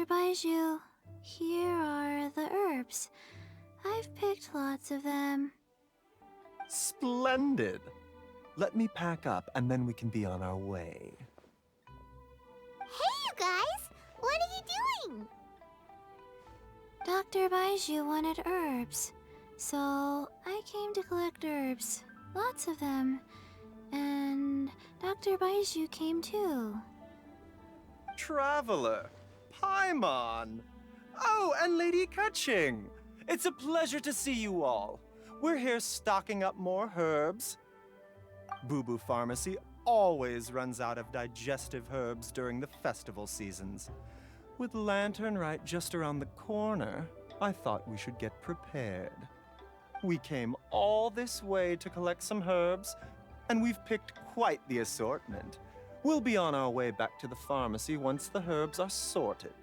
Baizhu, here are the herbs. I've picked lots of them. Splendid! Let me pack up and then we can be on our way. Hey, you guys! What are you doing? Dr. Baizhu wanted herbs, so I came to collect herbs. Lots of them. And Dr. Baizhu came too. Traveler! Paimon! Oh, and Lady Keqing! It's a pleasure to see you all. We're here stocking up more herbs. Boo Boo Pharmacy always runs out of digestive herbs during the festival seasons. With Lantern right just around the corner, I thought we should get prepared. We came all this way to collect some herbs, and we've picked quite the assortment. We'll be on our way back to the pharmacy once the herbs are sorted.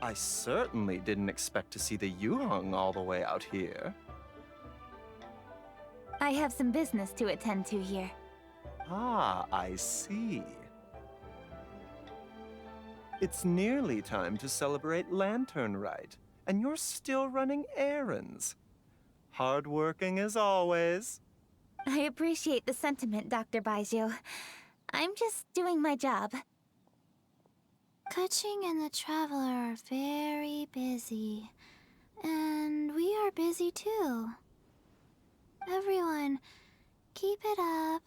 I certainly didn't expect to see the Yuheng all the way out here. I have some business to attend to here. Ah, I see. It's nearly time to celebrate Lantern Rite, and you're still running errands. Hardworking as always. I appreciate the sentiment, Dr. Baizhu. I'm just doing my job. Keqing and the Traveler are very busy. And we are busy too. Everyone, keep it up.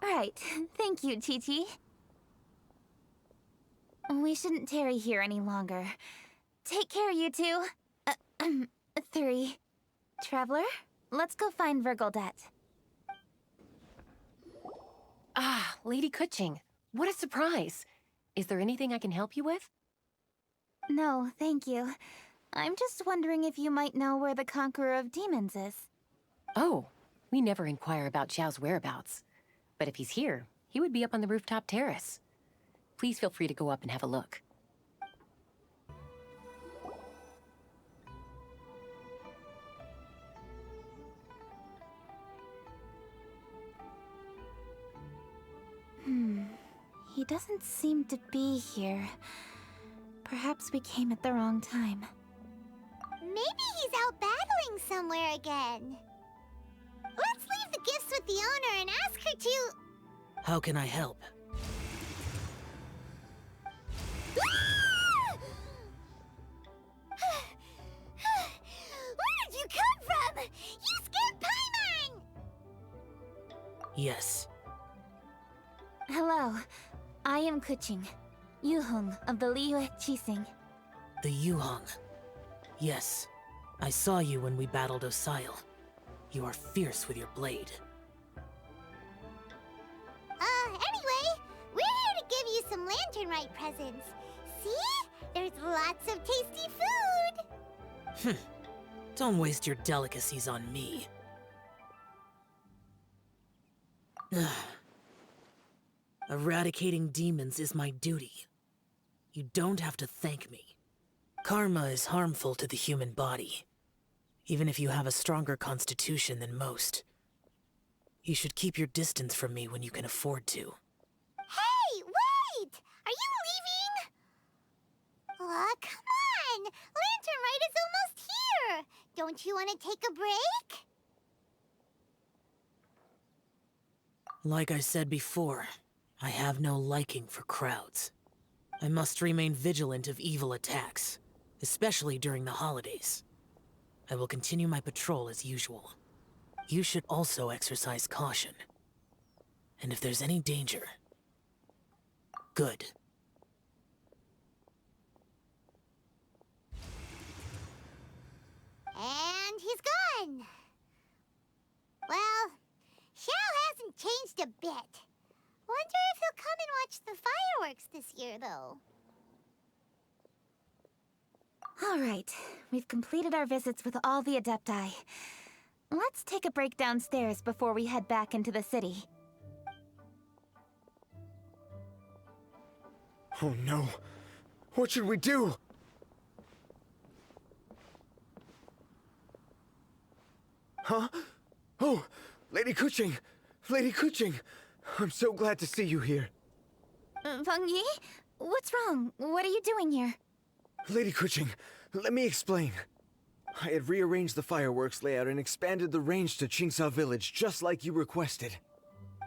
Right. Thank you, Chi-Chi. We shouldn't tarry here any longer. Take care, you two. 3. Traveler, let's go find Virgoldet. Ah, Lady Keqing. What a surprise. Is there anything I can help you with? No, thank you. I'm just wondering if you might know where the Conqueror of Demons is. Oh, we never inquire about Xiao's whereabouts. But if he's here, he would be up on the rooftop terrace. Please feel free to go up and have a look. He doesn't seem to be here. Perhaps we came at the wrong time. Maybe he's out battling somewhere again. Let's leave the gifts with the owner and ask her to... How can I help? Where did you come from? You scared Paimon! Yes. Hello, I am Keqing, Yuheng of the Liyue Keqing. The Yuheng. Yes. I saw you when we battled Osial. You are fierce with your blade. Anyway, we're here to give you some Lantern Rite presents. See? There's lots of tasty food! Don't waste your delicacies on me. Eradicating demons is my duty. You don't have to thank me. Karma is harmful to the human body, even if you have a stronger constitution than most. You should keep your distance from me when you can afford to. Hey, wait! Are you leaving? Aw, come on! Lantern Rite is almost here! Don't you want to take a break? Like I said before, I have no liking for crowds. I must remain vigilant of evil attacks, especially during the holidays. I will continue my patrol as usual. You should also exercise caution. And if there's any danger, good. And he's gone. Well, Xiao hasn't changed a bit. Wonder if he'll come and watch the fireworks this year, though. All right, we've completed our visits with all the Adepti. Let's take a break downstairs before we head back into the city. Oh no. What should we do? Huh? Oh, Lady Keqing! Lady Keqing! I'm so glad to see you here. Feng Yi? What's wrong? What are you doing here? Lady Keqing, let me explain. I had rearranged the fireworks layout and expanded the range to Qingsa Village, just like you requested.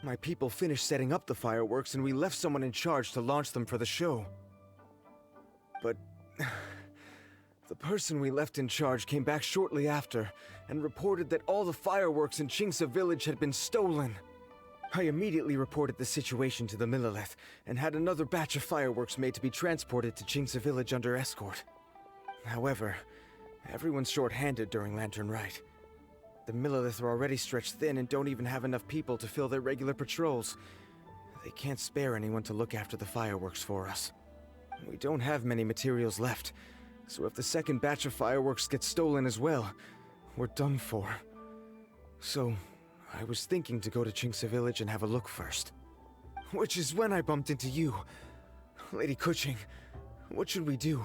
My people finished setting up the fireworks and we left someone in charge to launch them for the show. But the person we left in charge came back shortly after and reported that all the fireworks in Qingsa Village had been stolen. I immediately reported the situation to the Millelith and had another batch of fireworks made to be transported to Qingsa Village under escort. However, everyone's short-handed during Lantern Rite. The Millelith are already stretched thin and don't even have enough people to fill their regular patrols. They can't spare anyone to look after the fireworks for us. We don't have many materials left, so if the second batch of fireworks gets stolen as well, we're done for. So, I was thinking to go to Qingsa Village and have a look first. Which is when I bumped into you. Lady Keqing, what should we do?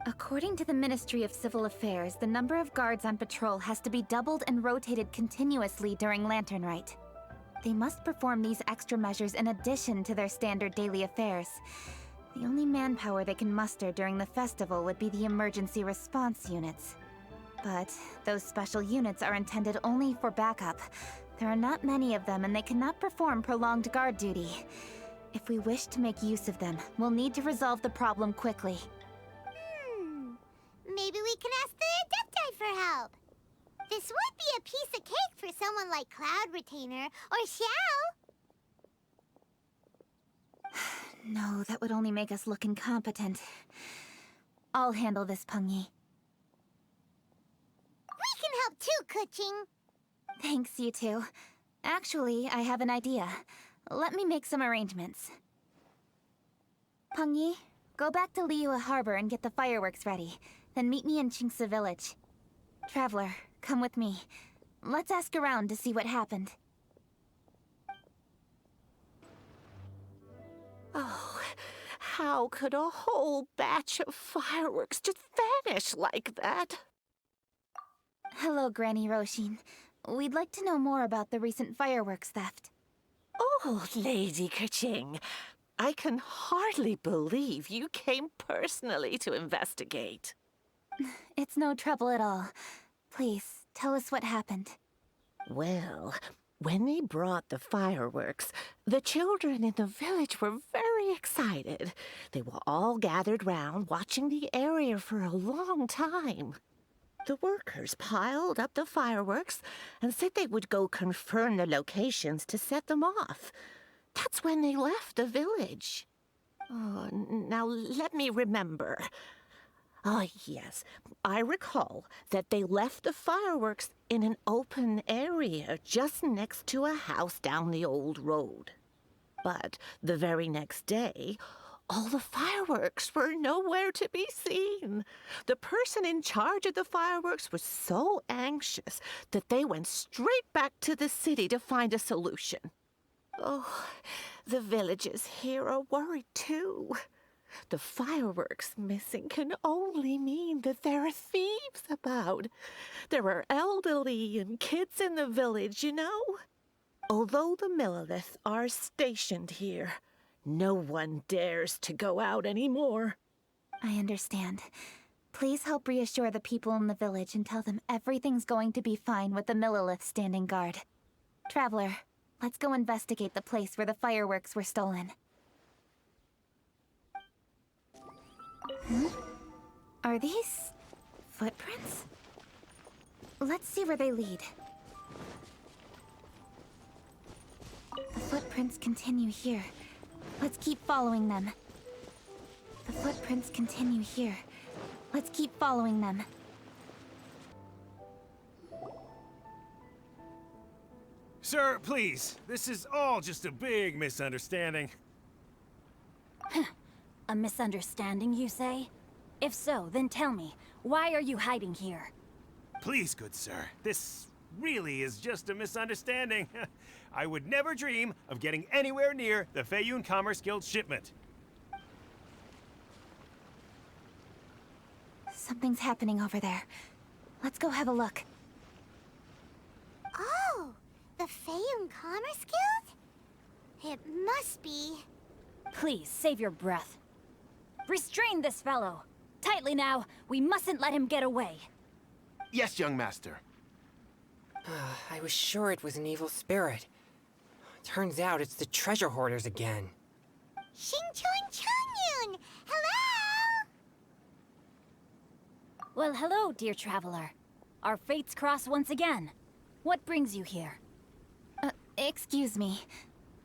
According to the Ministry of Civil Affairs, the number of guards on patrol has to be doubled and rotated continuously during Lantern Rite. They must perform these extra measures in addition to their standard daily affairs. The only manpower they can muster during the festival would be the emergency response units. But those special units are intended only for backup. There are not many of them and they cannot perform prolonged guard duty. If we wish to make use of them, we'll need to resolve the problem quickly. Maybe we can ask the Adepti for help. This would be a piece of cake for someone like Cloud Retainer or Xiao. No, that would only make us look incompetent. I'll handle this, Pengyi. We can help too, Keqing. Thanks, you two. Actually, I have an idea. Let me make some arrangements. Pengyi, go back to Liyue Harbor and get the fireworks ready. Then meet me in Qingsa Village. Traveler, come with me. Let's ask around to see what happened. Oh, how could a whole batch of fireworks just vanish like that? Hello, Granny Roshin. We'd like to know more about the recent fireworks theft. Oh, Lady Keqing, I can hardly believe you came personally to investigate. It's no trouble at all. Please, tell us what happened. Well, when they brought the fireworks, the children in the village were very excited. They were all gathered round, watching the area for a long time. The workers piled up the fireworks and said they would go confirm the locations to set them off. That's when they left the village. Oh, now let me remember. Ah, yes. I recall that they left the fireworks in an open area just next to a house down the old road. But the very next day, all the fireworks were nowhere to be seen. The person in charge of the fireworks was so anxious that they went straight back to the city to find a solution. Oh, the villagers here are worried too. The fireworks missing can only mean that there are thieves about. There are elderly and kids in the village, you know. Although the Millelith are stationed here, no one dares to go out anymore. I understand. Please help reassure the people in the village and tell them everything's going to be fine with the Millelith standing guard. Traveler, let's go investigate the place where the fireworks were stolen. Are these footprints? Let's see where they lead. The footprints continue here. Let's keep following them. The footprints continue here. Let's keep following them. Sir, please. This is all just a big misunderstanding. A misunderstanding, you say? If so, then tell me, why are you hiding here? Please, good sir. This really is just a misunderstanding. I would never dream of getting anywhere near the Feiyun Commerce Guild shipment. Something's happening over there. Let's go have a look. Oh, the Feiyun Commerce Guild? It must be. Please, save your breath. Restrain this fellow! Tightly now, we mustn't let him get away. Yes, young master. I was sure it was an evil spirit. Turns out it's the treasure hoarders again. Xingqiu and Changyun! Hello! Well, hello, dear traveler. Our fates cross once again. What brings you here? Excuse me.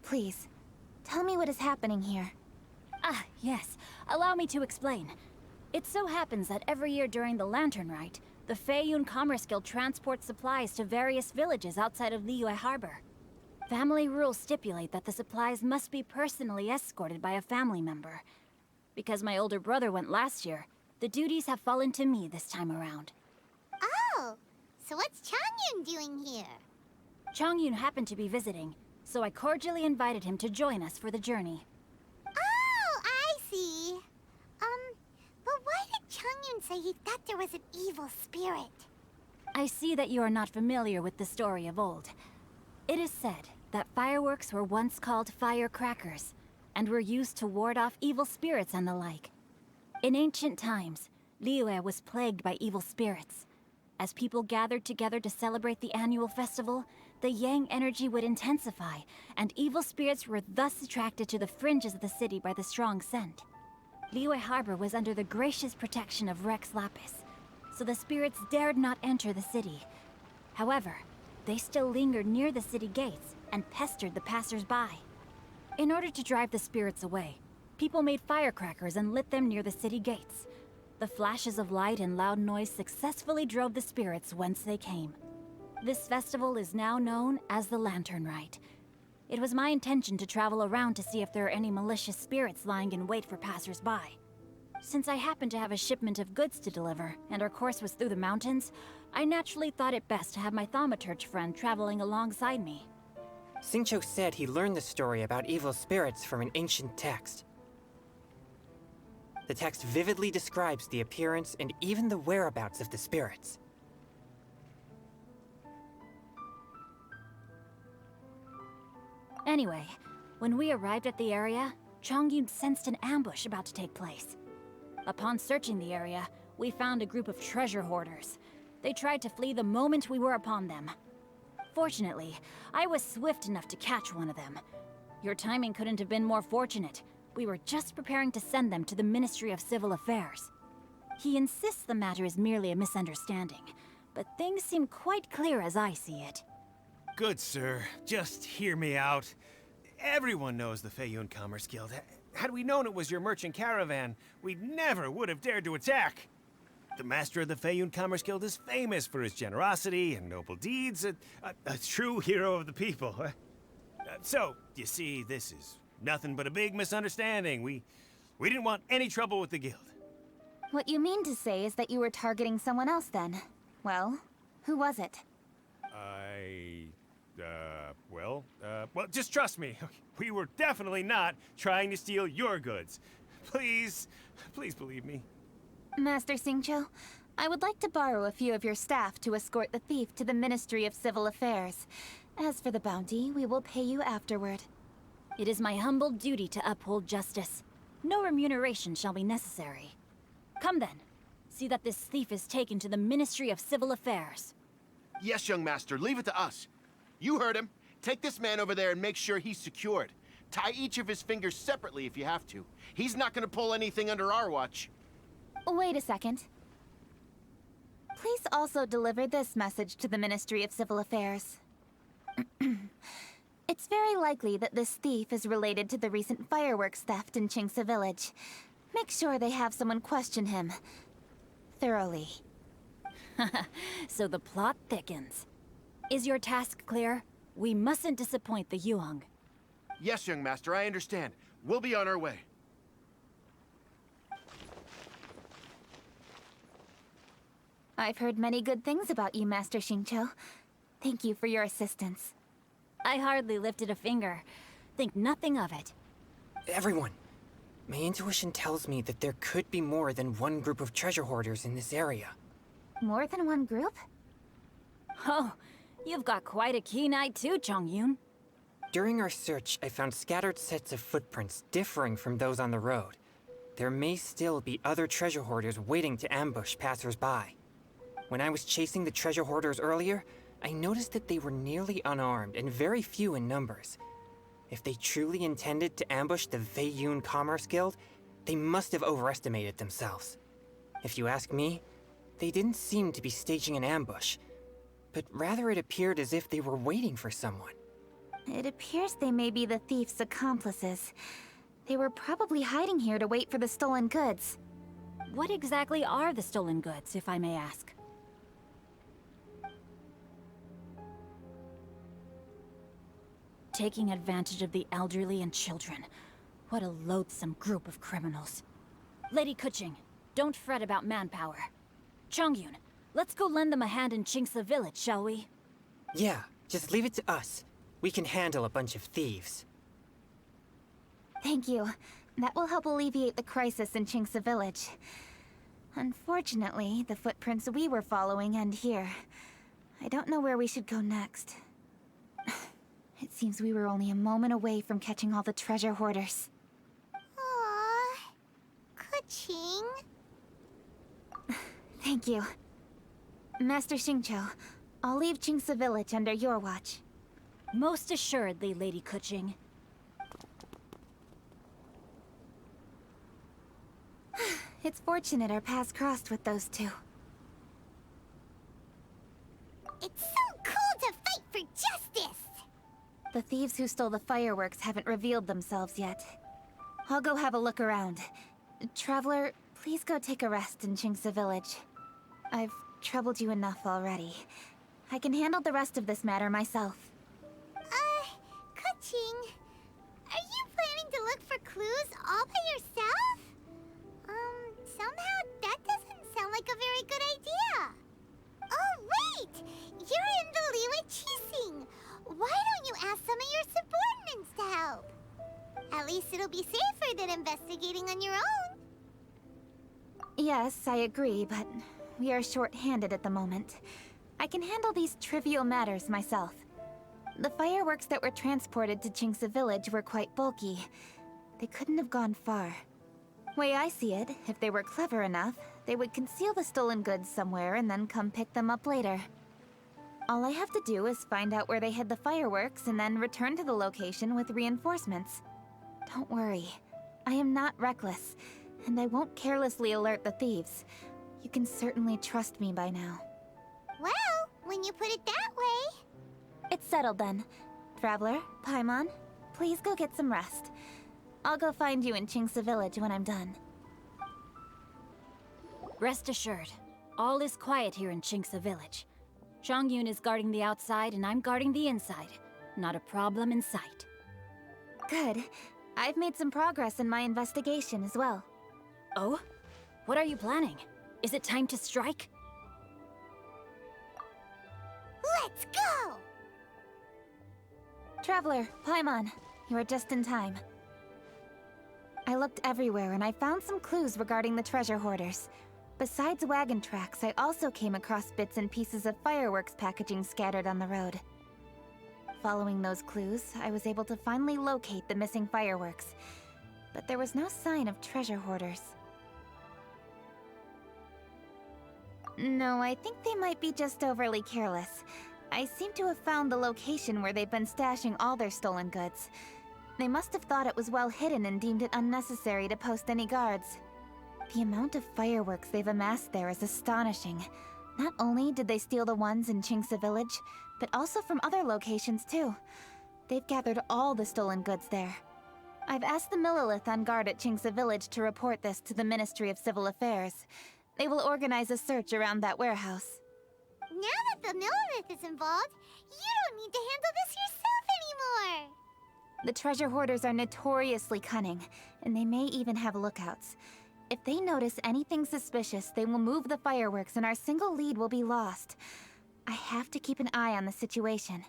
Please, tell me what is happening here. Ah, yes. Allow me to explain. It so happens that every year during the Lantern Rite, the Feiyun Commerce Guild transports supplies to various villages outside of Liyue Harbor. Family rules stipulate that the supplies must be personally escorted by a family member. Because my older brother went last year, the duties have fallen to me this time around. Oh, so what's Changyun doing here? Changyun happened to be visiting, so I cordially invited him to join us for the journey. Oh, I see. But why did Changyun say he thought there was an evil spirit? I see that you are not familiar with the story of old. It is said that fireworks were once called firecrackers, and were used to ward off evil spirits and the like. In ancient times, Liyue was plagued by evil spirits. As people gathered together to celebrate the annual festival, the yang energy would intensify, and evil spirits were thus attracted to the fringes of the city by the strong scent. Liyue Harbor was under the gracious protection of Rex Lapis, so the spirits dared not enter the city. However, they still lingered near the city gates and pestered the passers-by. In order to drive the spirits away, people made firecrackers and lit them near the city gates. The flashes of light and loud noise successfully drove the spirits whence they came. This festival is now known as the Lantern Rite. It was my intention to travel around to see if there are any malicious spirits lying in wait for passers-by. Since I happened to have a shipment of goods to deliver, and our course was through the mountains, I naturally thought it best to have my thaumaturge friend traveling alongside me. Xingqiu said he learned the story about evil spirits from an ancient text. The text vividly describes the appearance and even the whereabouts of the spirits. Anyway, when we arrived at the area, Changyun sensed an ambush about to take place. Upon searching the area, we found a group of treasure hoarders. They tried to flee the moment we were upon them. Fortunately, I was swift enough to catch one of them. Your timing couldn't have been more fortunate. We were just preparing to send them to the Ministry of Civil Affairs. He insists the matter is merely a misunderstanding, but things seem quite clear as I see it. Good, sir. Just hear me out. Everyone knows the Feiyun Commerce Guild. Had we known it was your merchant caravan, we never would have dared to attack. The master of the Feiyun Commerce Guild is famous for his generosity and noble deeds, a true hero of the people. So, you see, this is nothing but a big misunderstanding. We didn't want any trouble with the guild. What you mean to say is that you were targeting someone else then? Well, who was it? Well, just trust me. We were definitely not trying to steal your goods. Please believe me. Master Xingqiu, I would like to borrow a few of your staff to escort the thief to the Ministry of Civil Affairs. As for the bounty, we will pay you afterward. It is my humble duty to uphold justice. No remuneration shall be necessary. Come then. See that this thief is taken to the Ministry of Civil Affairs. Yes, young master, leave it to us. You heard him. Take this man over there and make sure he's secured. Tie each of his fingers separately if you have to. He's not gonna pull anything under our watch. Wait a second. Please also deliver this message to the Ministry of Civil Affairs. It's very likely that this thief is related to the recent fireworks theft in Qingce Village. Make sure they have someone question him thoroughly. So the plot thickens. Is your task clear? We mustn't disappoint the Yuang. Yes, young master, I understand. We'll be on our way. I've heard many good things about you, Master Xingqiu. Thank you for your assistance. I hardly lifted a finger. Think nothing of it. Everyone, my intuition tells me that there could be more than one group of treasure hoarders in this area. More than one group? Oh, you've got quite a keen eye too, Changyun. During our search, I found scattered sets of footprints differing from those on the road. there may still be other treasure hoarders waiting to ambush passers-by. When I was chasing the treasure hoarders earlier, I noticed that they were nearly unarmed and very few in numbers. If they truly intended to ambush the Feiyun Commerce Guild, they must have overestimated themselves. If you ask me, they didn't seem to be staging an ambush, but rather it appeared as if they were waiting for someone. It appears they may be the thief's accomplices. They were probably hiding here to wait for the stolen goods. What exactly are the stolen goods, if I may ask? Taking advantage of the elderly and children. What a loathsome group of criminals. Lady Keqing, don't fret about manpower. Chongyun, let's go lend them a hand in Qingce village, shall we? Yeah, just leave it to us. We can handle a bunch of thieves. Thank you. That will help alleviate the crisis in Qingce village. Unfortunately, the footprints we were following end here. I don't know where we should go next. It seems we were only a moment away from catching all the treasure hoarders. Aww. Keqing. Thank you. Master Xingqiu, I'll leave Qingce village under your watch. Most assuredly, Lady Keqing. It's fortunate our paths crossed with those two. It's so cool to fight for justice! The thieves who stole the fireworks haven't revealed themselves yet. I'll go have a look around. Traveler, please go take a rest in Qingce village. I've troubled you enough already. I can handle the rest of this matter myself. Keqing, are you planning to look for clues all by yourself? Somehow that doesn't sound like a very good idea. Oh, wait! You're in the Liwei Qixing. Why don't you ask some of your subordinates to help? At least it'll be safer than investigating on your own. Yes, I agree, but we are short-handed at the moment. I can handle these trivial matters myself. The fireworks that were transported to Qingce village were quite bulky. They couldn't have gone far. Way I see it, if they were clever enough, they would conceal the stolen goods somewhere and then come pick them up later. All I have to do is find out where they hid the fireworks and then return to the location with reinforcements. Don't worry. I am not reckless, and I won't carelessly alert the thieves. You can certainly trust me by now. Well, when you put it that way... It's settled then. Traveler, Paimon, please go get some rest. I'll go find you in Qingce village when I'm done. Rest assured, all is quiet here in Qingce village. Chongyun is guarding the outside and I'm guarding the inside. Not a problem in sight. Good. I've made some progress in my investigation as well. Oh? What are you planning? Is it time to strike? Let's go! Traveler, Paimon, you are just in time. I looked everywhere and I found some clues regarding the treasure hoarders. Besides wagon tracks, I also came across bits and pieces of fireworks packaging scattered on the road. Following those clues, I was able to finally locate the missing fireworks. But there was no sign of treasure hoarders. No, I think they might be just overly careless. I seem to have found the location where they've been stashing all their stolen goods. They must have thought it was well hidden and deemed it unnecessary to post any guards. The amount of fireworks they've amassed there is astonishing. Not only did they steal the ones in Qingce village, but also from other locations too. They've gathered all the stolen goods there. I've asked the Millilith on guard at Qingce village to report this to the Ministry of Civil Affairs. They will organize a search around that warehouse. Now that the Millilith is involved, you don't need to handle this yourself anymore! The treasure hoarders are notoriously cunning, and they may even have lookouts. If they notice anything suspicious, they will move the fireworks and our single lead will be lost. I have to keep an eye on the situation.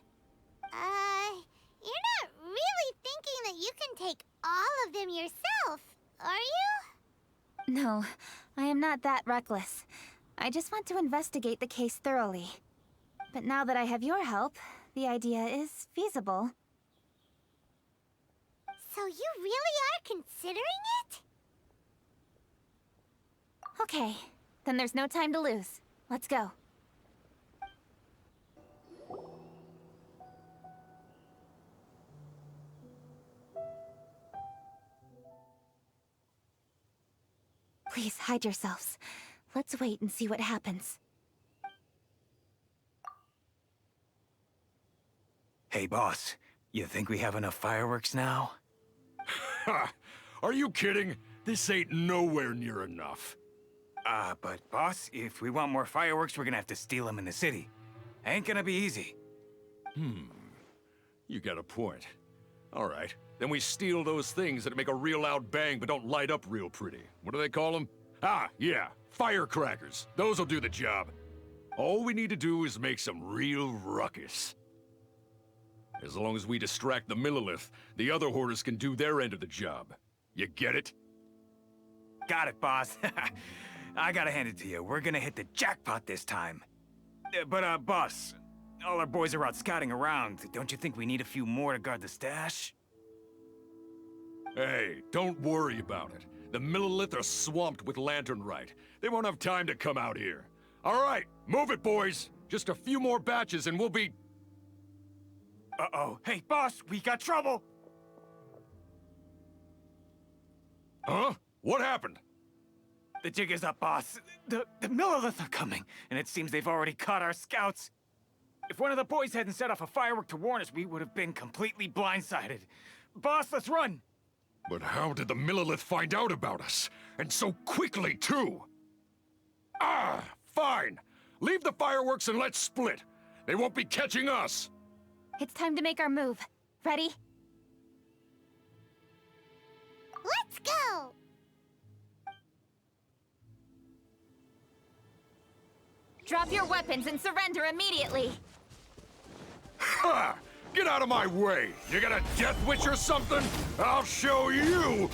You're not really thinking that you can take all of them yourself, are you? No, I am not that reckless. I just want to investigate the case thoroughly. But now that I have your help, the idea is feasible. So you really are considering it? Okay, then there's no time to lose. Let's go. Please hide yourselves. Let's wait and see what happens. Hey, boss. You think we have enough fireworks now? Ha! Are you kidding? This ain't nowhere near enough. But boss, if we want more fireworks, we're gonna have to steal them in the city. Ain't gonna be easy. You got a point. All right, then we steal those things that make a real loud bang but don't light up real pretty. What do they call them? Ah, yeah, firecrackers. Those'll do the job. All we need to do is make some real ruckus. As long as we distract the Millilith, the other hoarders can do their end of the job. You get it? Got it, boss. I gotta hand it to you. We're gonna hit the jackpot this time. But, boss, all our boys are out scouting around. Don't you think we need a few more to guard the stash? Hey, don't worry about it. The Millilith are swamped with lanternite. They won't have time to come out here. All right, move it, boys. Just a few more batches and we'll be... Uh-oh. Hey, boss, we got trouble! Huh? What happened? The jig is up, boss. The Millilith are coming, and it seems they've already caught our scouts. If one of the boys hadn't set off a firework to warn us, we would have been completely blindsided. Boss, let's run! But how did the Millilith find out about us? And so quickly, too? Ah, fine. Leave the fireworks and let's split. They won't be catching us. It's time to make our move. Ready? Let's go! Drop your weapons and surrender immediately! Ha! Get out of my way! You got a death wish or something? I'll show you!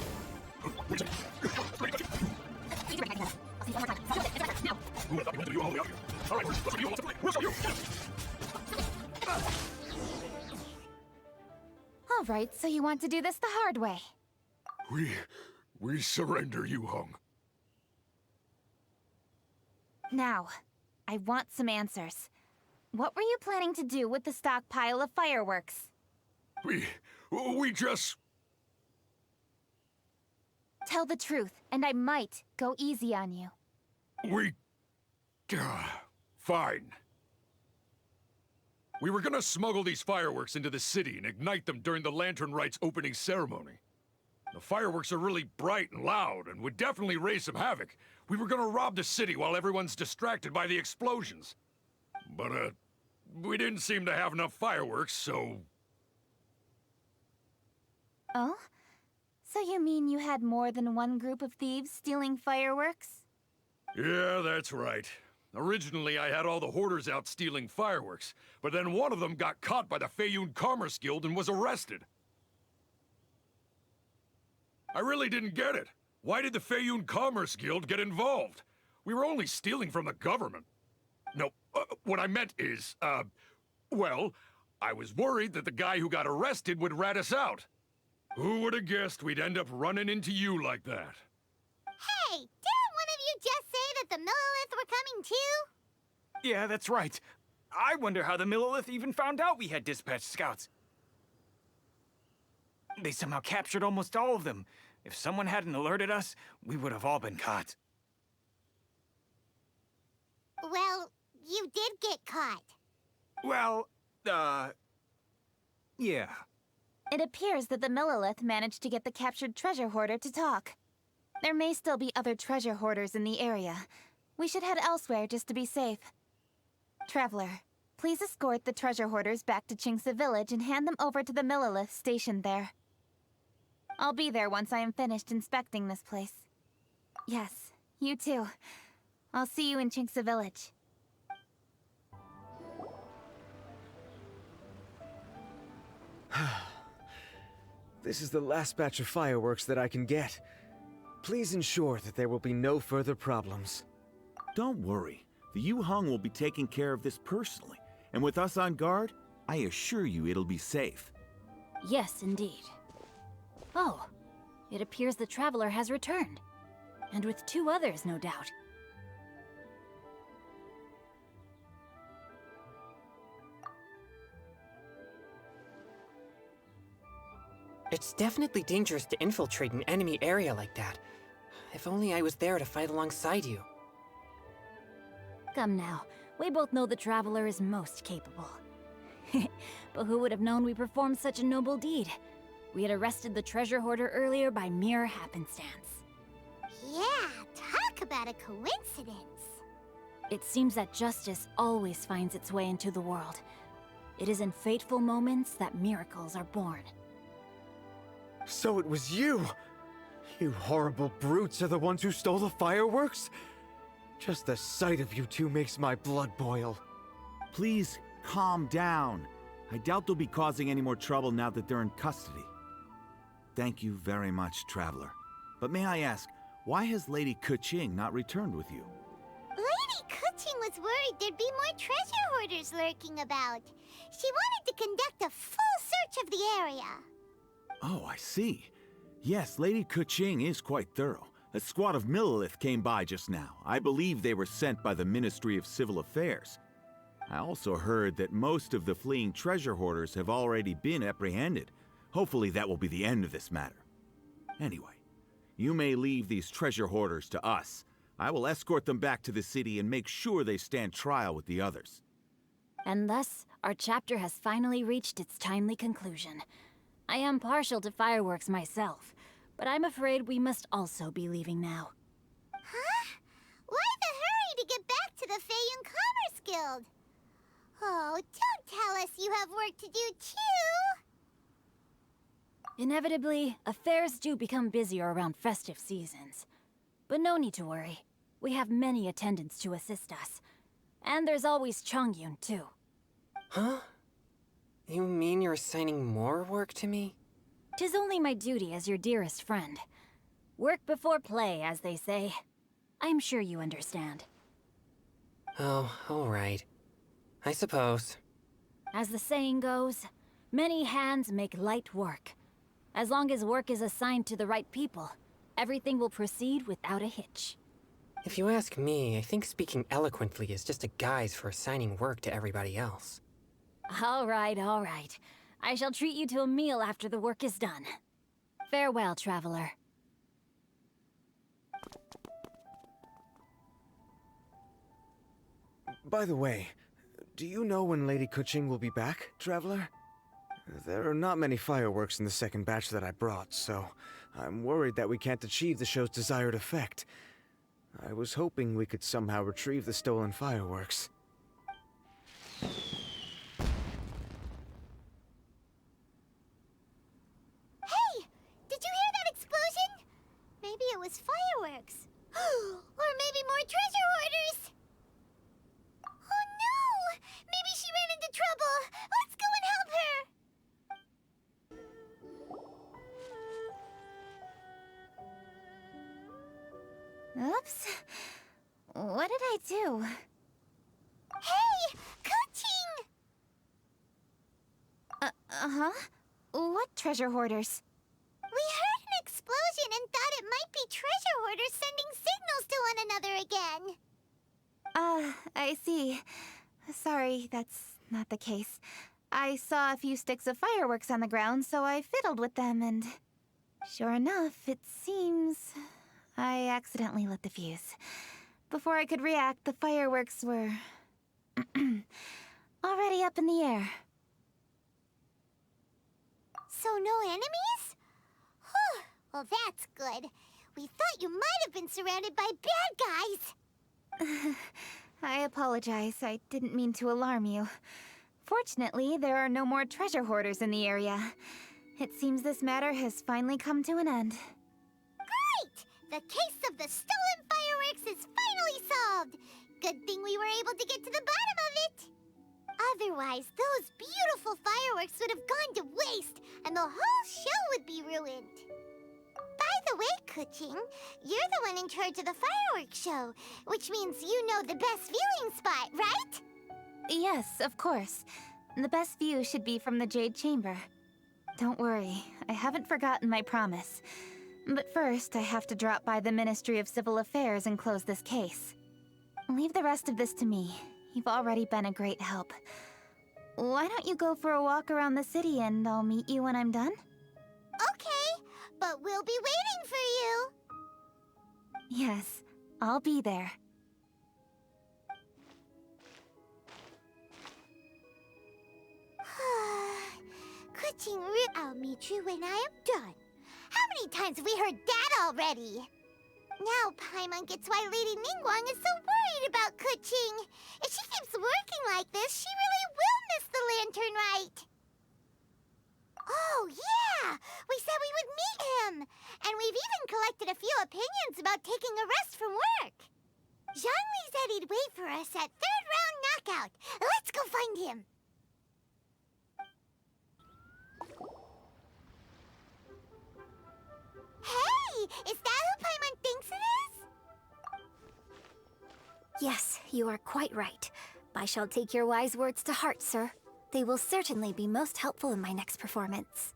All right, so you want to do this the hard way. We surrender, you hung. Now, I want some answers. What were you planning to do with the stockpile of fireworks? We just... Tell the truth, and I might go easy on you. Fine. We were gonna smuggle these fireworks into the city and ignite them during the Lantern Rite's opening ceremony. The fireworks are really bright and loud and would definitely raise some havoc. We were gonna rob the city while everyone's distracted by the explosions. But, we didn't seem to have enough fireworks, so... Oh? So you mean you had more than one group of thieves stealing fireworks? Yeah, that's right. Originally, I had all the hoarders out stealing fireworks, but then one of them got caught by the Feiyun Commerce Guild and was arrested. I really didn't get it. Why did the Feiyun Commerce Guild get involved? We were only stealing from the government. No, what I meant is, well, I was worried that the guy who got arrested would rat us out. Who would have guessed we'd end up running into you like that? Hey, didn't one of you just say that the Millilith were coming too? Yeah, that's right. I wonder how the Millilith even found out we had dispatched scouts. They somehow captured almost all of them. If someone hadn't alerted us, we would have all been caught. Well, you did get caught. Well, yeah. It appears that the Millilith managed to get the captured treasure hoarder to talk. There may still be other treasure hoarders in the area. We should head elsewhere just to be safe. Traveler, please escort the treasure hoarders back to Qingce Village and hand them over to the Millilith stationed there. I'll be there once I am finished inspecting this place. Yes, you too. I'll see you in Qingce Village. This is the last batch of fireworks that I can get. Please ensure that there will be no further problems. Don't worry. The Yu Hong will be taking care of this personally. And with us on guard, I assure you it'll be safe. Yes, indeed. Oh, it appears the Traveler has returned. And with 2 others, no doubt. It's definitely dangerous to infiltrate an enemy area like that. If only I was there to fight alongside you. Come now, we both know the Traveler is most capable. But who would have known we performed such a noble deed? We had arrested the treasure hoarder earlier by mere happenstance. Yeah, talk about a coincidence. It seems that justice always finds its way into the world. It is in fateful moments that miracles are born. So it was you! You horrible brutes are the ones who stole the fireworks? Just the sight of you two makes my blood boil. Please calm down. I doubt they'll be causing any more trouble now that they're in custody. Thank you very much, Traveler. But may I ask, why has Lady Keqing not returned with you? Lady Keqing was worried there'd be more treasure hoarders lurking about. She wanted to conduct a full search of the area. Oh, I see. Yes, Lady Keqing is quite thorough. A squad of Millilith came by just now. I believe they were sent by the Ministry of Civil Affairs. I also heard that most of the fleeing treasure hoarders have already been apprehended. Hopefully that will be the end of this matter. Anyway, you may leave these treasure hoarders to us. I will escort them back to the city and make sure they stand trial with the others. And thus, our chapter has finally reached its timely conclusion. I am partial to fireworks myself, but I'm afraid we must also be leaving now. Huh? Why the hurry to get back to the Feiyun Commerce Guild? Oh, don't tell us you have work to do too! Inevitably, affairs do become busier around festive seasons. But no need to worry. We have many attendants to assist us. And there's always Chongyun, too. Huh? You mean you're assigning more work to me? 'Tis only my duty as your dearest friend. Work before play, as they say. I'm sure you understand. Oh, all right. I suppose. As the saying goes, many hands make light work. As long as work is assigned to the right people, everything will proceed without a hitch. If you ask me, I think speaking eloquently is just a guise for assigning work to everybody else. All right, all right. I shall treat you to a meal after the work is done. Farewell, traveler. By the way, do you know when Lady Keqing will be back, Traveler? There are not many fireworks in the second batch that I brought, so I'm worried that we can't achieve the show's desired effect. I was hoping we could somehow retrieve the stolen fireworks. Hey! Did you hear that explosion? Maybe it was fireworks. Or maybe more treasure hoarders! Oh no! Maybe she ran into trouble! Let's go and help her! Oops. What did I do? Hey! Keqing! Uh-huh? What treasure hoarders? We heard an explosion and thought it might be treasure hoarders sending signals to one another again. I see. Sorry, that's not the case. I saw a few sticks of fireworks on the ground, so I fiddled with them, and sure enough, it seems I accidentally lit the fuse. Before I could react, the fireworks were already up in the air. So no enemies? Whew. Well, that's good. We thought you might have been surrounded by bad guys. I apologize. I didn't mean to alarm you. Fortunately, there are no more treasure hoarders in the area. It seems this matter has finally come to an end. Great! The case of the stolen fireworks is finally solved. Good thing we were able to get to the bottom of it. Otherwise, those beautiful fireworks would have gone to waste, and the whole show would be ruined. By the way, Keqing, you're the one in charge of the fireworks show, which means you know the best viewing spot, right? Yes, of course. The best view should be from the Jade Chamber. Don't worry, I haven't forgotten my promise. But first, I have to drop by the Ministry of Civil Affairs and close this case. Leave the rest of this to me. You've already been a great help. Why don't you go for a walk around the city and I'll meet you when I'm done? Okay, but we'll be waiting for you. Yes, I'll be there. Keqing, I'll meet you when I am done. How many times have we heard that already? Now Paimon gets why Lady Ningguang is so worried about Keqing. If she keeps working like this, she really will miss the Lantern Rite. Oh, yeah! We said we would meet him! And we've even collected a few opinions about taking a rest from work. Zhongli said he'd wait for us at third round knockout. Let's go find him. Hey! Is that who Paimon thinks it is? Yes, you are quite right. I shall take your wise words to heart, sir. They will certainly be most helpful in my next performance.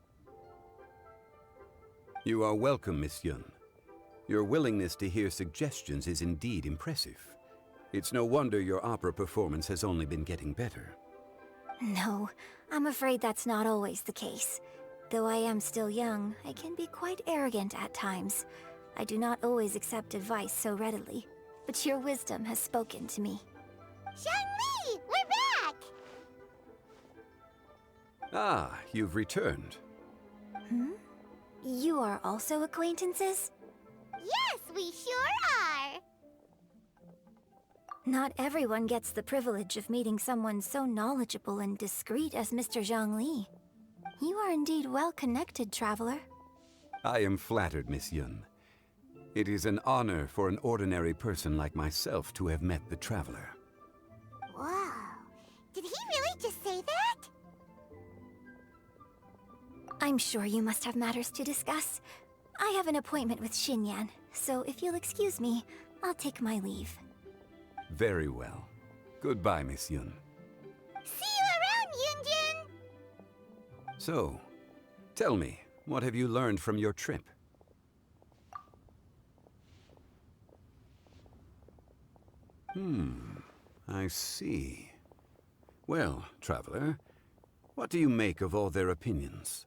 You are welcome, Miss Yun. Your willingness to hear suggestions is indeed impressive. It's no wonder your opera performance has only been getting better. No, I'm afraid that's not always the case. Though I am still young, I can be quite arrogant at times. I do not always accept advice so readily, but your wisdom has spoken to me. Zhongli, we're back! Ah, you've returned. Hmm? You are also acquaintances? Yes, we sure are! Not everyone gets the privilege of meeting someone so knowledgeable and discreet as Mr. Zhongli. You are indeed well-connected, traveler. I am flattered, Miss Yun. It is an honor for an ordinary person like myself to have met the traveler. Wow. Did he really just say that? I'm sure you must have matters to discuss. I have an appointment with Xinyan, so if you'll excuse me, I'll take my leave. Very well. Goodbye, Miss Yun. See you around, Yunjin! So, tell me, what have you learned from your trip? I see. Well, traveler, what do you make of all their opinions?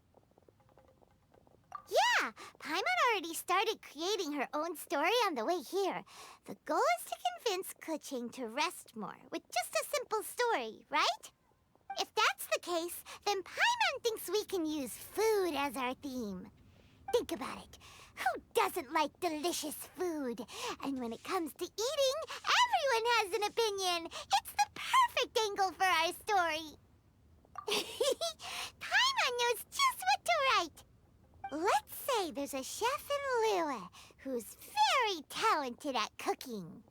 Yeah, Paimon already started creating her own story on the way here. The goal is to convince Keqing to rest more with just a simple story, right? If that's the case, then Paimon thinks we can use food as our theme. Think about it. Who doesn't like delicious food? And when it comes to eating, everyone has an opinion. It's the perfect angle for our story. Paimon knows just what to write. Let's say there's a chef in Liyue who's very talented at cooking.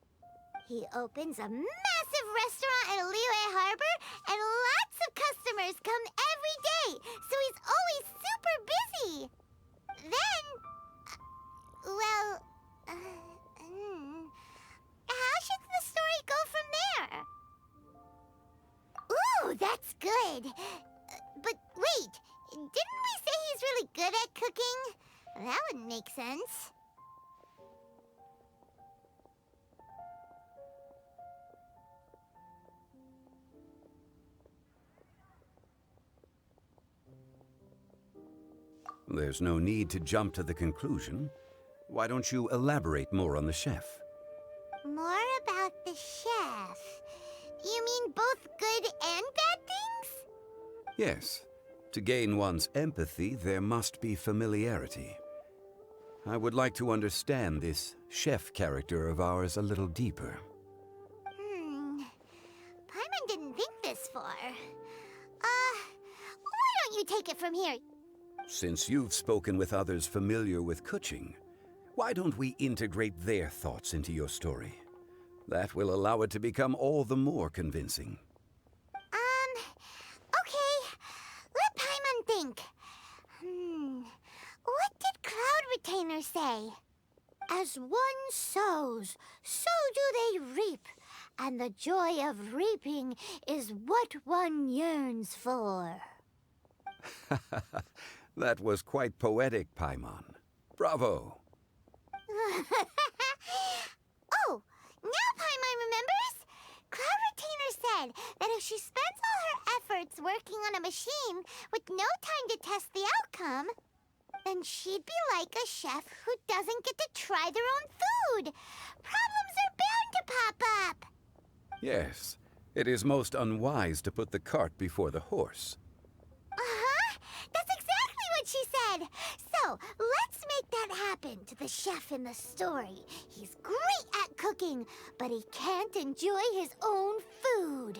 He opens a massive restaurant in Liyue Harbor, and lots of customers come every day, so he's always super busy. Then, how should the story go from there? Ooh, that's good. But wait, didn't we say he's really good at cooking? That wouldn't make sense. There's no need to jump to the conclusion. Why don't you elaborate more on the chef? More about the chef. You mean both good and bad things? Yes. To gain one's empathy, there must be familiarity. I would like to understand this chef character of ours a little deeper. Paimon didn't think this far. Why don't you take it from here? Since you've spoken with others familiar with Keqing, why don't we integrate their thoughts into your story? That will allow it to become all the more convincing. Okay. Let Paimon think. What did Cloud Retainer say? As one sows, so do they reap. And the joy of reaping is what one yearns for. That was quite poetic, Paimon. Bravo! Oh, now Paimon remembers! Cloud Retainer said that if she spends all her efforts working on a machine with no time to test the outcome, then she'd be like a chef who doesn't get to try their own food. Problems are bound to pop up. Yes, it is most unwise to put the cart before the horse. Uh-huh. That's exactly what she said. So, let's make that happen to the chef in the story. He's great at cooking, but he can't enjoy his own food.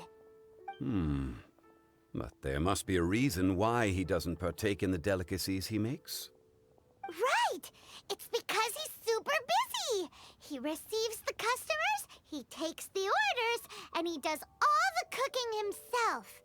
But there must be a reason why he doesn't partake in the delicacies he makes. Right! It's because he's super busy. He receives the customers, he takes the orders, and he does all the cooking himself.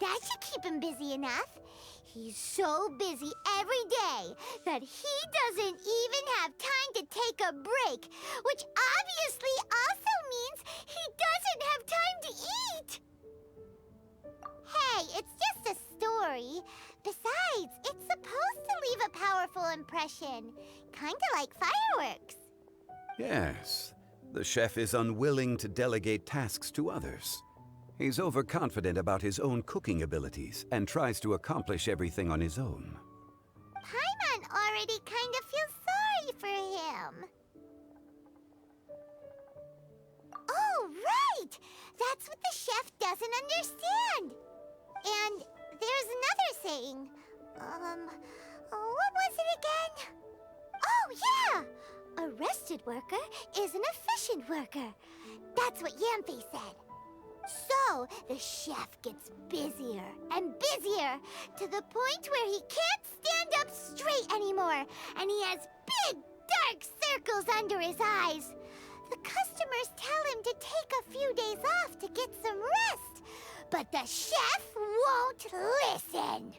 That should keep him busy enough. He's so busy every day that he doesn't even have time to take a break, which obviously also means he doesn't have time to eat. Hey, it's just a story. Besides, it's supposed to leave a powerful impression. Kinda like fireworks. Yes, the chef is unwilling to delegate tasks to others. He's overconfident about his own cooking abilities and tries to accomplish everything on his own. Paimon already kind of feels sorry for him. Oh, right! That's what the chef doesn't understand. And there's another saying. What was it again? Oh, yeah! A rested worker is an efficient worker. That's what Yamfe said. So, the chef gets busier and busier to the point where he can't stand up straight anymore, and he has big, dark circles under his eyes. The customers tell him to take a few days off to get some rest, but the chef won't listen.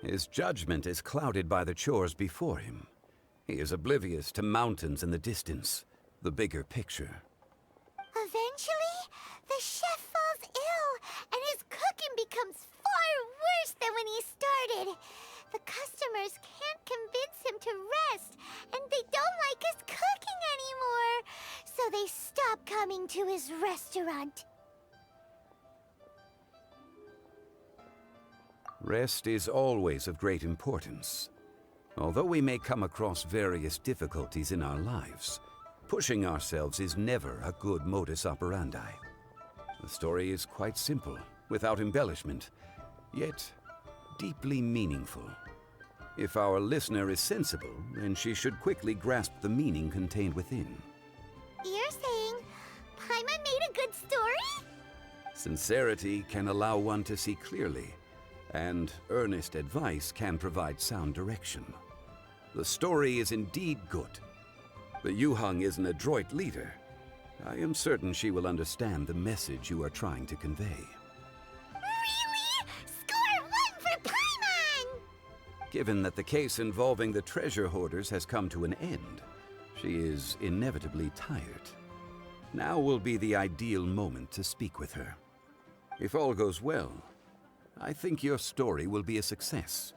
His judgment is clouded by the chores before him. He is oblivious to mountains in the distance, the bigger picture. Eventually, the chef falls ill, and his cooking becomes far worse than when he started. The customers can't convince him to rest, and they don't like his cooking anymore, so they stop coming to his restaurant. Rest is always of great importance. Although we may come across various difficulties in our lives, pushing ourselves is never a good modus operandi. The story is quite simple, without embellishment, yet deeply meaningful. If our listener is sensible, then she should quickly grasp the meaning contained within. You're saying Paimon made a good story? Sincerity can allow one to see clearly, and earnest advice can provide sound direction. The story is indeed good. The Yuhang is an adroit leader. I am certain she will understand the message you are trying to convey. Really? Score 1 for Paimon! Given that the case involving the treasure hoarders has come to an end, she is inevitably tired. Now will be the ideal moment to speak with her. If all goes well, I think your story will be a success.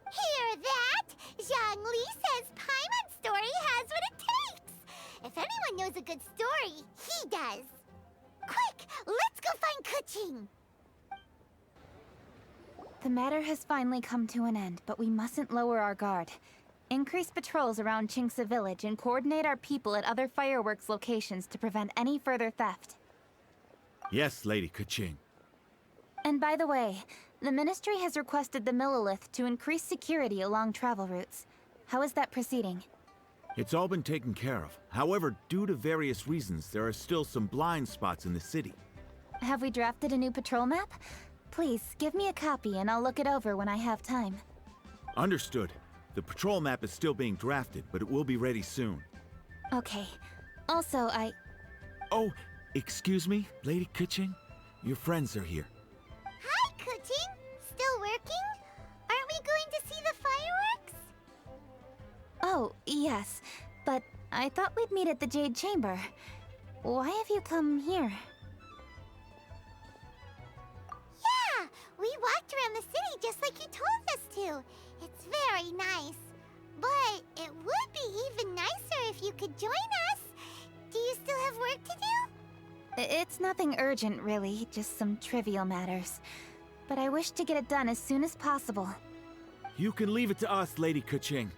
Hear that? Zhang Li says Paimon's story has what it takes. If anyone knows a good story, he does. Quick, let's go find Keqing. The matter has finally come to an end, but we mustn't lower our guard. Increase patrols around Qingce Village and coordinate our people at other fireworks locations to prevent any further theft. Yes, Lady Keqing. And by the way, the Ministry has requested the Millilith to increase security along travel routes. How is that proceeding? It's all been taken care of. However, due to various reasons, there are still some blind spots in the city. Have we drafted a new patrol map? Please, give me a copy and I'll look it over when I have time. Understood. The patrol map is still being drafted, but it will be ready soon. Okay. Also, Oh, excuse me, Lady Keqing? Your friends are here. Hi, Keqing. Still working? Aren't we going to see the fireworks? Oh, yes. But I thought we'd meet at the Jade Chamber. Why have you come here? Yeah, we walked around the city just like you told us to. It's very nice. But it would be even if you could join us. Do you still have work to do? It's nothing urgent, really, just some trivial matters. But I wish to get it done as soon as possible. You can leave it to us, Lady Keqing.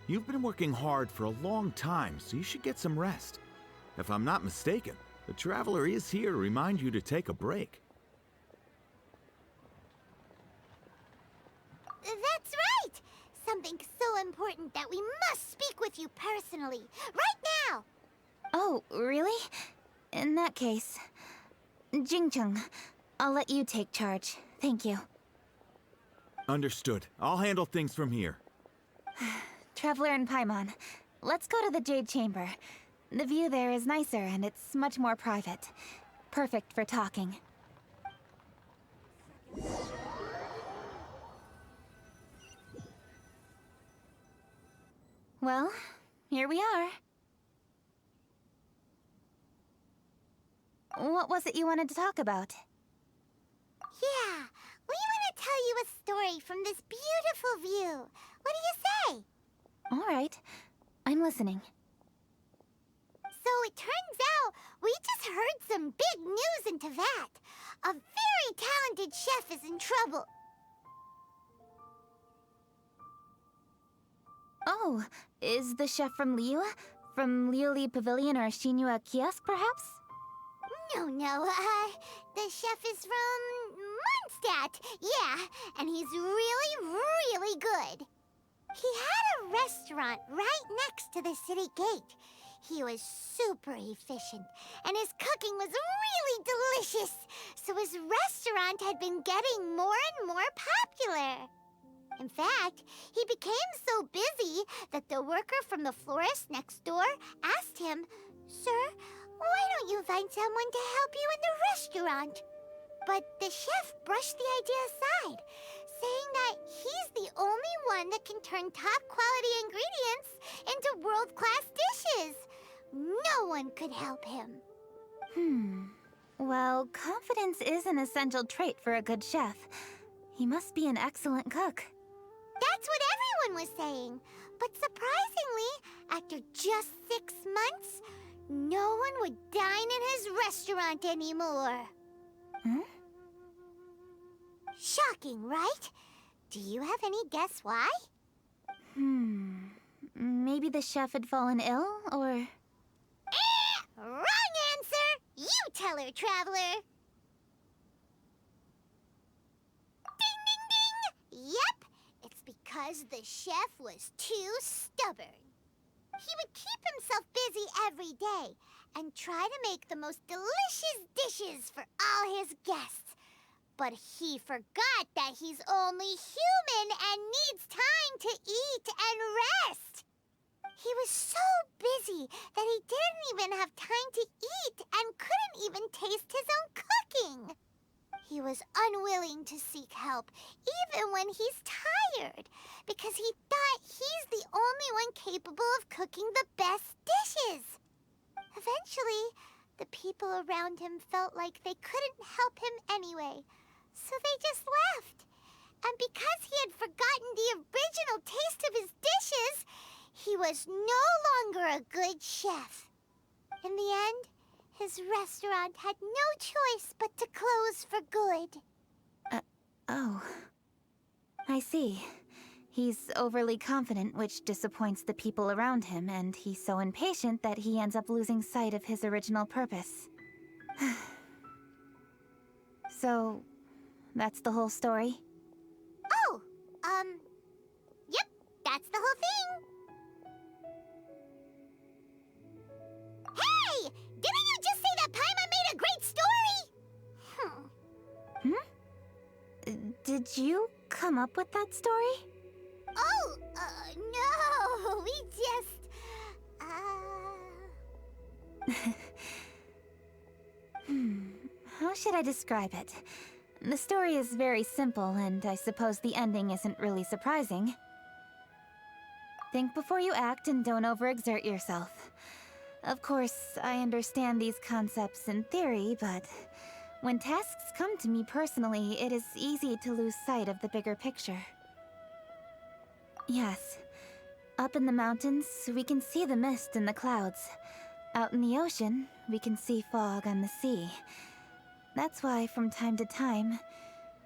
You've been working hard for a long time, so you should get some rest. If I'm not mistaken, the Traveler is here to remind you to take a break. That's right! Something so important that we must speak with you personally, right now! Oh, really? In that case... Jingcheng, I'll let you take charge. Thank you. Understood. I'll handle things from here. Traveler and Paimon, let's go to the Jade Chamber. The view there is nicer and it's much more private. Perfect for talking. Well, here we are. What was it you wanted to talk about? Yeah, we want to tell you a story from this beautiful view. What do you say? All right, I'm listening. So it turns out we just heard some big news in Teyvat. A very talented chef is in trouble. Oh, is the chef from Liyue? From Liuli Pavilion or Shinua Kiosk, perhaps? No, the chef is from Mondstadt. Yeah, and he's really, really good. He had a restaurant right next to the city gate. He was super efficient, and his cooking was really delicious. So his restaurant had been getting more and more popular. In fact, he became so busy that the worker from the florist next door asked him, "Sir, why don't you find someone to help you in the restaurant?" But the chef brushed the idea aside, saying that he's the only one that can turn top-quality ingredients into world-class dishes. No one could help him. Well, confidence is an essential trait for a good chef. He must be an excellent cook. That's what everyone was saying. But surprisingly, after just 6 months, no one would dine in his restaurant anymore. Shocking, right? Do you have any guess why? Maybe the chef had fallen ill, or... Wrong answer! You tell her, Traveler! Ding, ding, ding! Yep, it's because the chef was too stubborn. He would keep himself busy every day and try to make the most delicious dishes for all his guests. But he forgot that he's only human and needs time to eat and rest. He was so busy that he didn't even have time to eat and couldn't even taste his own cooking. He was unwilling to seek help, even when he's tired, because he thought he's the only one capable of cooking the best dishes. Eventually, the people around him felt like they couldn't help him anyway, so they just left. And because he had forgotten the original taste of his dishes, he was no longer a good chef. In the end, his restaurant had no choice but to close for good. Oh. I see. He's overly confident, which disappoints the people around him, and he's so impatient that he ends up losing sight of his original purpose. So, that's the whole story? Oh, yep, that's the whole thing. Hey! Didn't you just say that Paimon made a great story? Did you come up with that story? Oh, no, we just, How should I describe it? The story is very simple, and I suppose the ending isn't really surprising. Think before you act and don't overexert yourself. Of course, I understand these concepts in theory, but when tasks come to me personally, it is easy to lose sight of the bigger picture. Yes, Up in the mountains, we can see the mist in the clouds. Out in the ocean, we can see fog on the sea. That's why, from time to time,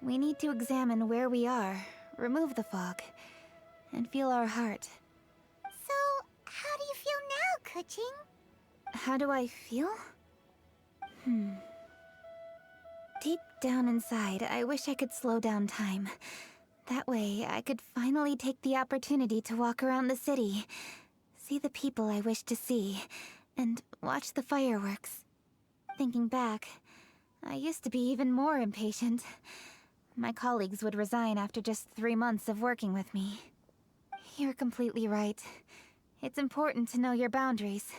we need to examine where we are, remove the fog, and feel our heart. So, how do you feel now, Keqing? How do I feel? Deep down inside, I wish I could slow down time. That way, I could finally take the opportunity to walk around the city, see the people I wish to see, and watch the fireworks. Thinking back, I used to be even more impatient. My colleagues would resign after just 3 months of working with me. You're completely right. It's important to know your boundaries.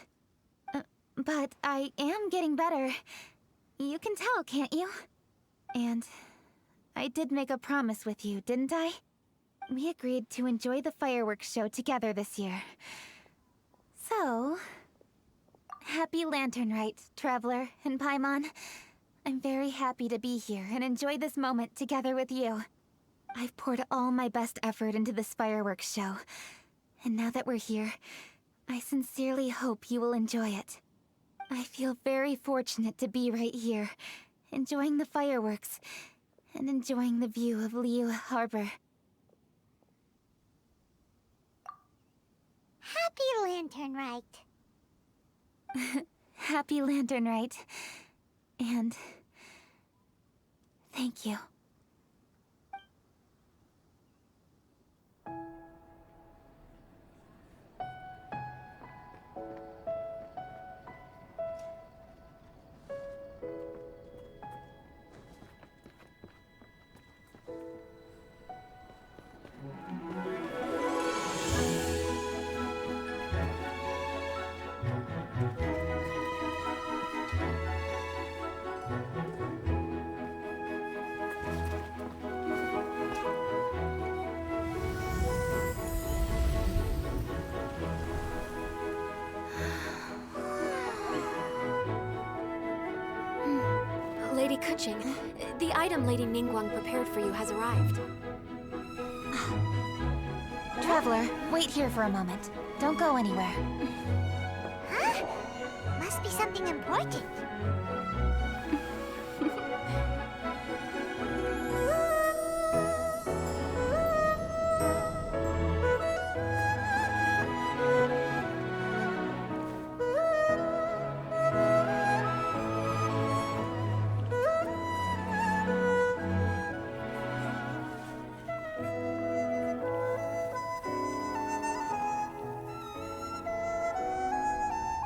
But I am getting better. You can tell, can't you? And I did make a promise with you, didn't I? We agreed to enjoy the fireworks show together this year. So, happy Lantern Rite, Traveler and Paimon. I'm very happy to be here and enjoy this moment together with you. I've poured all my best effort into this fireworks show. And now that we're here, I sincerely hope you will enjoy it. I feel very fortunate to be right here, enjoying the fireworks, and enjoying the view of Liyue Harbor. Happy Lantern Rite. Happy Lantern Rite. And thank you. Lady Keqing, the item Lady Ningguang prepared for you has arrived. Traveler, wait here for a moment. Don't go anywhere. Huh? Must be something important.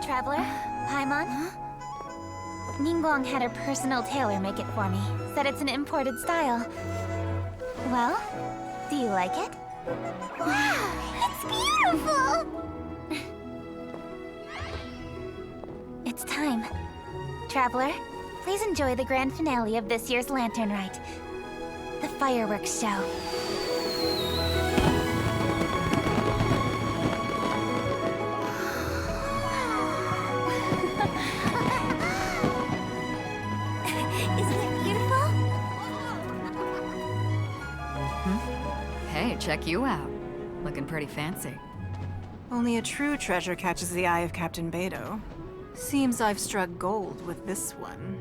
Traveler, Paimon? Ningguang had her personal tailor make it for me. Said it's an imported style. Well, do you like it? Wow, it's beautiful! It's time. Traveler, please enjoy the grand finale of this year's Lantern Rite. The fireworks show. Hey, check you out. Looking pretty fancy. Only a true treasure catches the eye of Captain Beidou. Seems I've struck gold with this one.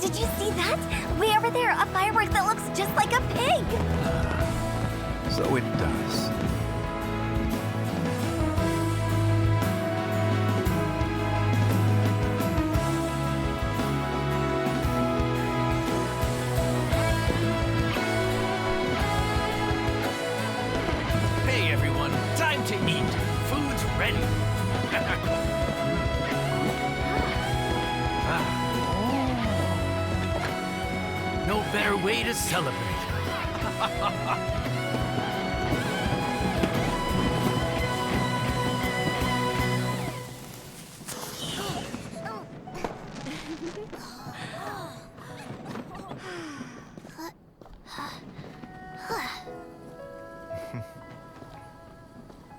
Did you see that? Way over there, a firework that looks just like a pig! So it does. Hey everyone, time to eat. Food's ready. No better way to celebrate.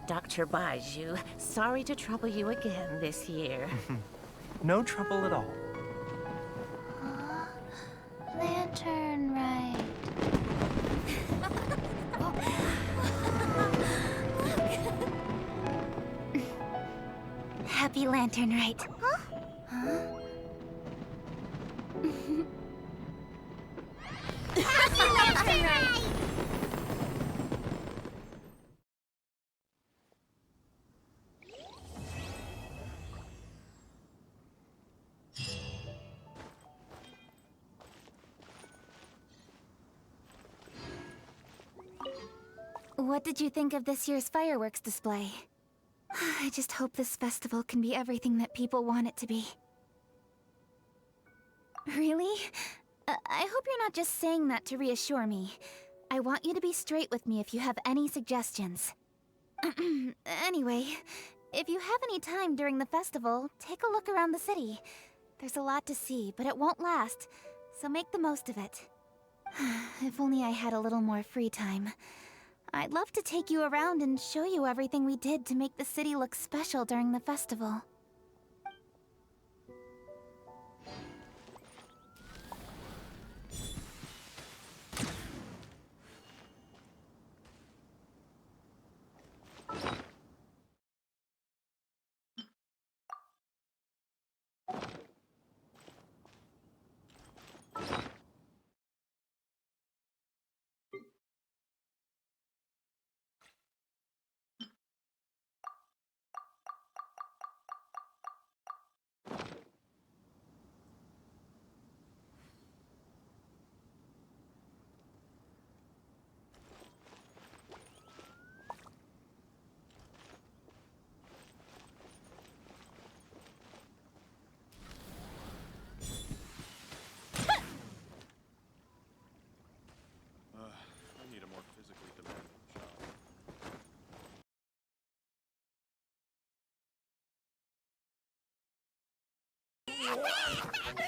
Dr. Baiju, sorry to trouble you again this year. No trouble at all. Lantern Rite. Happy Lantern Rite. Happy Lantern Rite! What did you think of this year's fireworks display? I just hope this festival can be everything that people want it to be. Really? I hope you're not just saying that to reassure me. I want you to be straight with me if you have any suggestions. Anyway, if you have any time during the festival, take a look around the city. There's a lot to see, but it won't last, so make the most of it. If only I had a little more free time. I'd love to take you around and show you everything we did to make the city look special during the festival. I need a more physically demanding job.